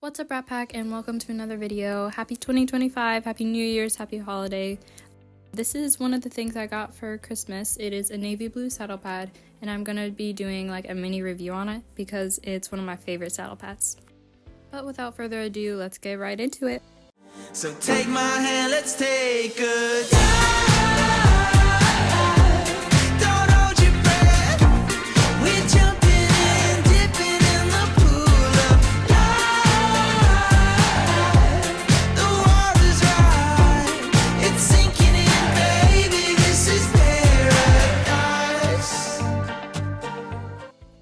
What's up, Rat Pack, and welcome to another video. Happy 2025, happy New Year's, happy holiday. This is one of the things I got for Christmas. It is a navy blue saddle pad, and I'm gonna be doing like a mini review on it because it's one of my favorite saddle pads. But without further ado, let's get right into it. So take my hand, let's take a dive. Don't hold your breath. We're jumping in, dipping in the pool of life. The water's right, it's sinking in, baby. This is paradise.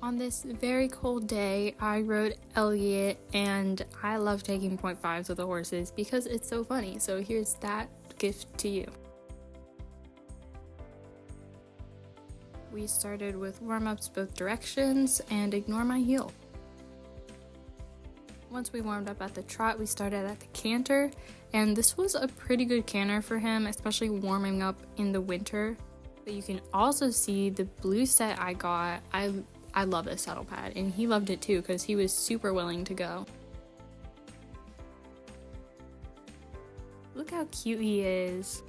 On this very cold day, I rode Elliot, and I love taking 0.5s with the horses because it's so funny. So here's that gift to you. We started with warm-ups both directions and ignore my heel. Once we warmed up at the trot, we started at the canter, and this was a pretty good canter for him, especially warming up in the winter. But you can also see the blue set I got. I love this saddle pad, and he loved it too because he was super willing to go. Look how cute he is.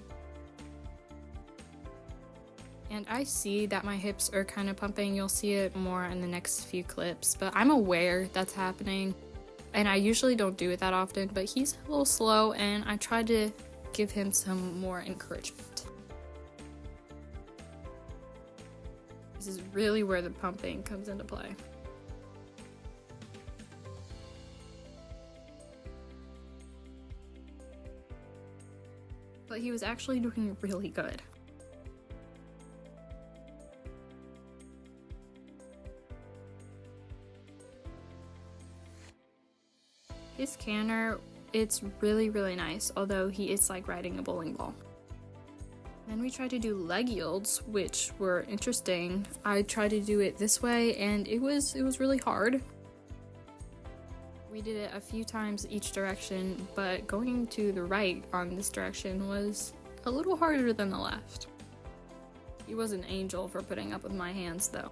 And I see that my hips are kind of pumping. You'll see it more in the next few clips, but I'm aware that's happening. And I usually don't do it that often, but he's a little slow, and I tried to give him some more encouragement. This is really where the pumping comes into play. But he was actually doing really good. His canter, it's really nice, although he is like riding a bowling ball. Then we tried to do leg yields, which were interesting. I tried to do it this way, and it was really hard. We did it a few times each direction, but going to the right on this direction was a little harder than the left. He was an angel for putting up with my hands, though.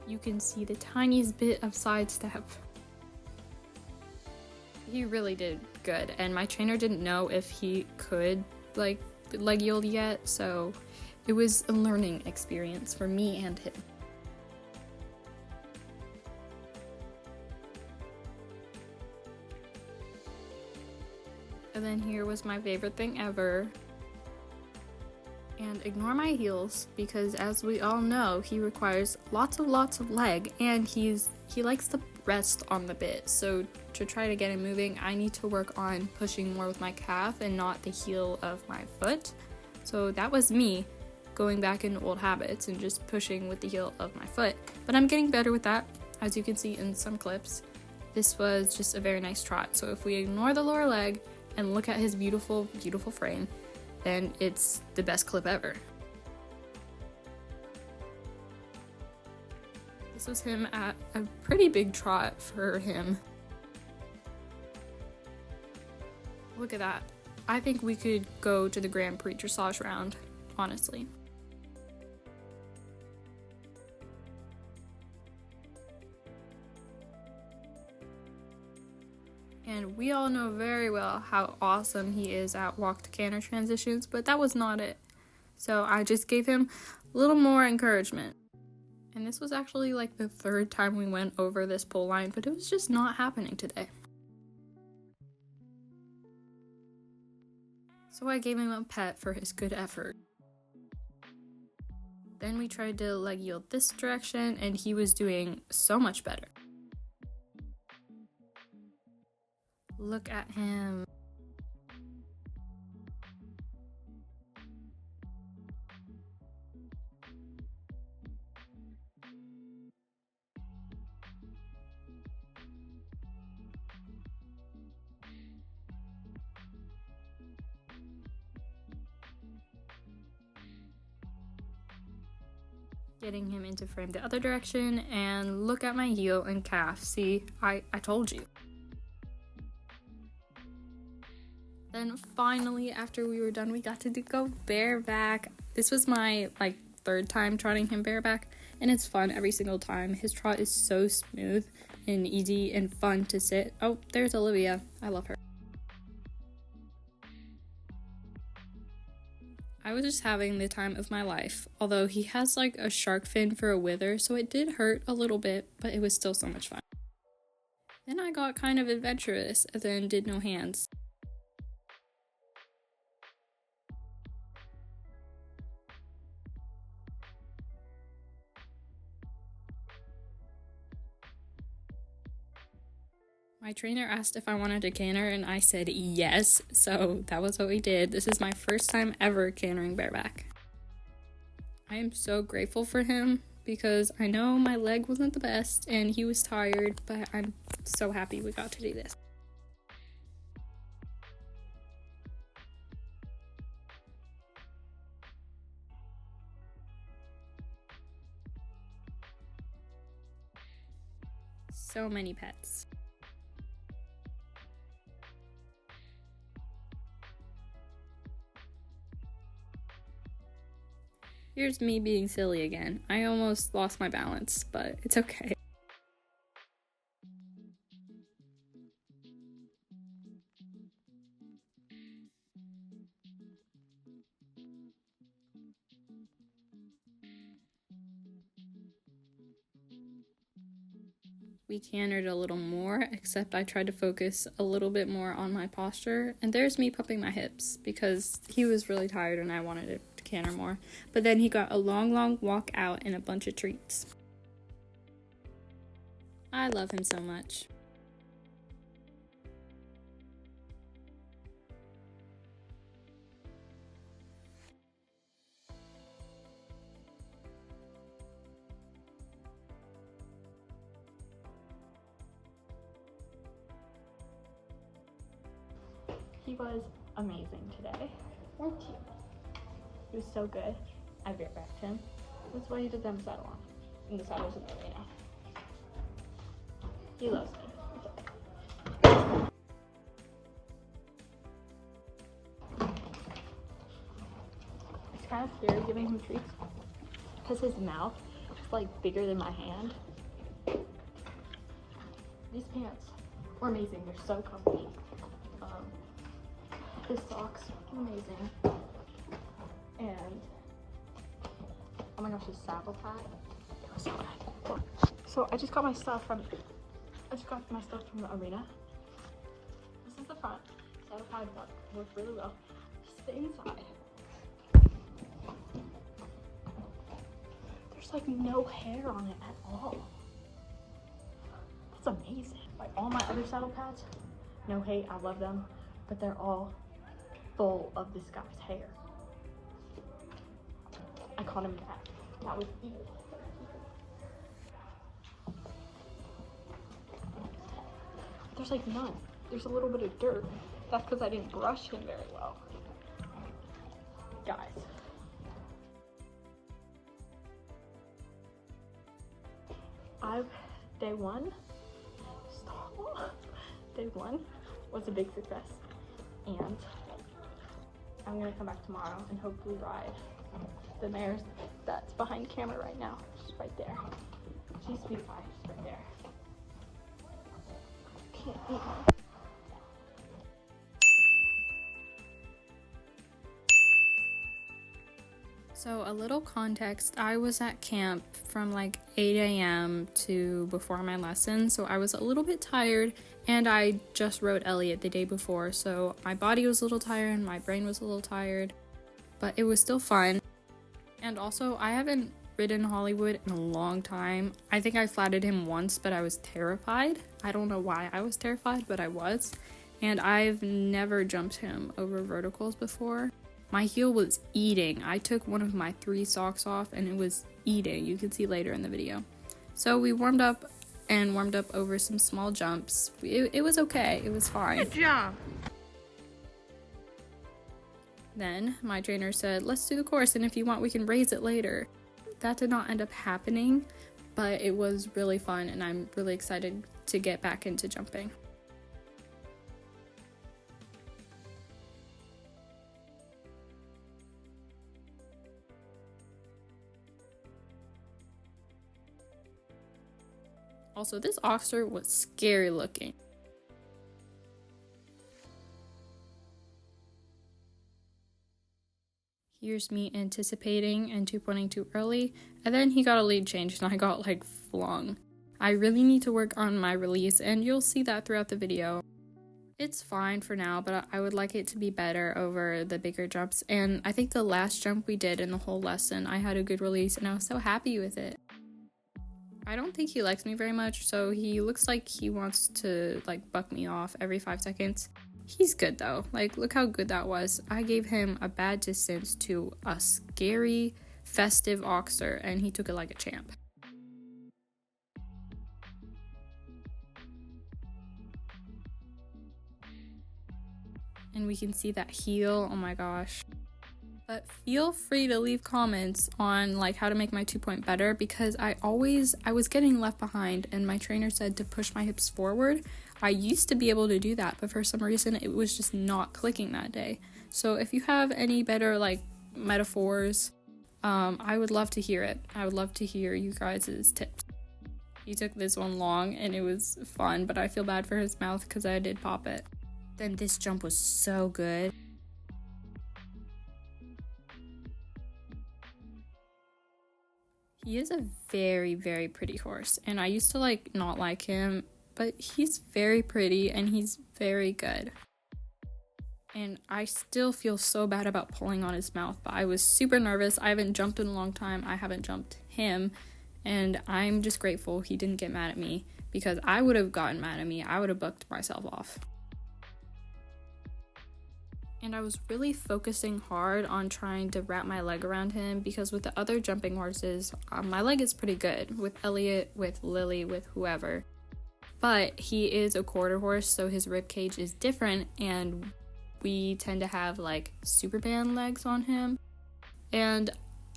You can see the tiniest bit of sidestep. He really did good, and my trainer didn't know if he could like leg yield yet, so it was a learning experience for me and him. And then here was my favorite thing ever. And ignore my heels, because as we all know, he requires lots of leg, and he likes to rest on the bit. So to try to get him moving, I need to work on pushing more with my calf and not the heel of my foot. So that was me going back into old habits and just pushing with the heel of my foot. But I'm getting better with that, as you can see in some clips. This was just a very nice trot. So if we ignore the lower leg and look at his beautiful frame, then it's the best clip ever. This was him at a pretty big trot for him. Look at that. I think we could go to the Grand Prix dressage round, honestly. And we all know very well how awesome he is at walk to canter transitions, but that was not it. So I just gave him a little more encouragement. And this was actually like the third time we went over this pole line, but it was just not happening today. So I gave him a pet for his good effort. Then we tried to leg yield this direction, and he was doing so much better. Look at him. Getting him into frame the other direction, and look at my heel and calf. See, I told you. Then finally, after we were done, we got to go bareback. This was my third time trotting him bareback, and it's fun every single time. His trot is so smooth and easy and fun to sit. Oh, there's Olivia. I love her. I was just having the time of my life, although he has like a shark fin for a wither, so it did hurt a little bit, but it was still so much fun. Then I got kind of adventurous and then did no hands. My trainer asked if I wanted to canter and I said yes, so that was what we did. This is my first time ever cantering bareback. I am so grateful for him because I know my leg wasn't the best and he was tired, but I'm so happy we got to do this. So many pets. Here's me being silly again. I almost lost my balance, but it's okay. We cantered a little more, except I tried to focus a little bit more on my posture. And there's me pumping my hips because he was really tired and I wanted to canter more. But then he got a long walk out and a bunch of treats. I love him so much. He was amazing today, weren't you? He was so good. I barebacked him. That's why he doesn't have a saddle on. And the saddle's in the way now. He loves me. It's okay. It's kind of scary giving him treats because his mouth is like bigger than my hand. These pants were amazing. They're so comfy. His socks, amazing. And oh my gosh, his saddle pad, it was so good. So I just got my stuff from the arena. This is the front. Saddle pad worked really well. This is the inside. There's like no hair on it at all. That's amazing. Like all my other saddle pads, no hate, I love them, but they're all full of this guy's hair. I caught him that. That was evil. There's like none. There's a little bit of dirt. That's because I didn't brush him very well. Guys. Day one was a big success. And I'm gonna come back tomorrow and hopefully ride the mare that's behind camera right now. She's right there. She's Speed 5, she's right there. Can't eat her. So a little context, I was at camp from like 8 a.m. to before my lesson, so I was a little bit tired, and I just rode Elliot the day before, so my body was a little tired and my brain was a little tired, but it was still fun. And also, I haven't ridden Hollywood in a long time. I think I flatted him once, but I was terrified. I don't know why I was terrified, but I was. And I've never jumped him over verticals before. My heel was eating. I took one of my 3 socks off and it was eating. You can see later in the video. So we warmed up over some small jumps. It was okay. It was fine. Good job. Then my trainer said, let's do the course and if you want we can raise it later. That did not end up happening, but it was really fun and I'm really excited to get back into jumping. Also, this oxer was scary looking. Here's me anticipating and 2-pointing too early, and then he got a lead change and I got like flung. I really need to work on my release, and you'll see that throughout the video. It's fine for now, but I would like it to be better over the bigger jumps, and I think the last jump we did in the whole lesson, I had a good release and I was so happy with it. I don't think he likes me very much, so he looks like he wants to like buck me off every 5 seconds. He's good though, like look how good that was. I gave him a bad distance to a scary, festive oxer and he took it like a champ. And we can see that heel, oh my gosh. But feel free to leave comments on like how to make my 2-point better, because I was getting left behind and my trainer said to push my hips forward. I used to be able to do that, but for some reason it was just not clicking that day. So if you have any better like metaphors, I would love to hear it. I would love to hear you guys' tips. He took this one long and it was fun, but I feel bad for his mouth because I did pop it. Then this jump was so good. He is a very, very pretty horse, and I used to like not like him, but he's very pretty and he's very good. And I still feel so bad about pulling on his mouth, but I was super nervous. I haven't jumped in a long time. I haven't jumped him, and I'm just grateful he didn't get mad at me, because I would have gotten mad at me. I would have bucked myself off. And I was really focusing hard on trying to wrap my leg around him, because with the other jumping horses, my leg is pretty good. With Elliot, with Lily, with whoever. But he is a quarter horse, so his rib cage is different, and we tend to have like Superman legs on him. And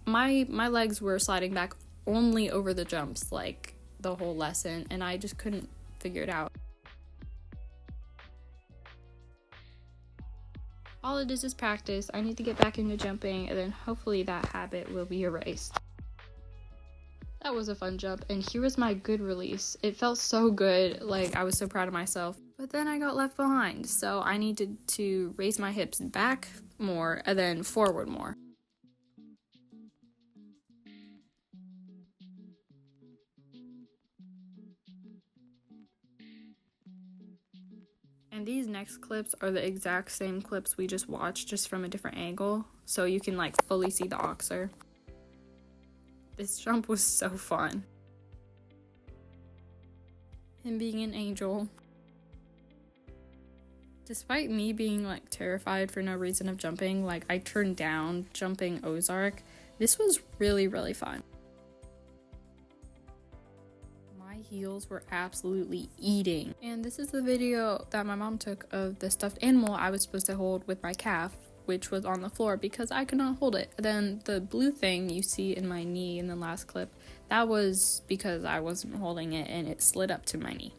my legs were sliding back only over the jumps like the whole lesson, and I just couldn't figure it out. All it is practice. I need to get back into jumping, and then hopefully that habit will be erased. That was a fun jump, and here was my good release. It felt so good, like I was so proud of myself. But then I got left behind, so I needed to raise my hips back more and then forward more. And these next clips are the exact same clips we just watched, just from a different angle, so you can like fully see the oxer. This jump was so fun. Him being an angel. Despite me being like terrified for no reason of jumping, like I turned down jumping Ozark, this was really, really fun. My heels were absolutely eating. And this is the video that my mom took of the stuffed animal I was supposed to hold with my calf, which was on the floor because I could not hold it. Then the blue thing you see in my knee in the last clip, that was because I wasn't holding it and it slid up to my knee.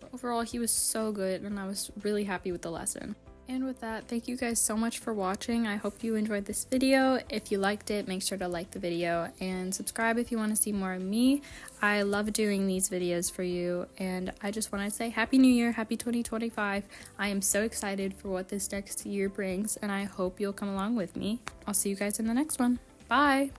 But overall, he was so good and I was really happy with the lesson. And with that, thank you guys so much for watching. I hope you enjoyed this video. If you liked it, make sure to like the video and subscribe if you want to see more of me. I love doing these videos for you, and I just want to say Happy New Year, Happy 2025. I am so excited for what this next year brings, and I hope you'll come along with me. I'll see you guys in the next one. Bye!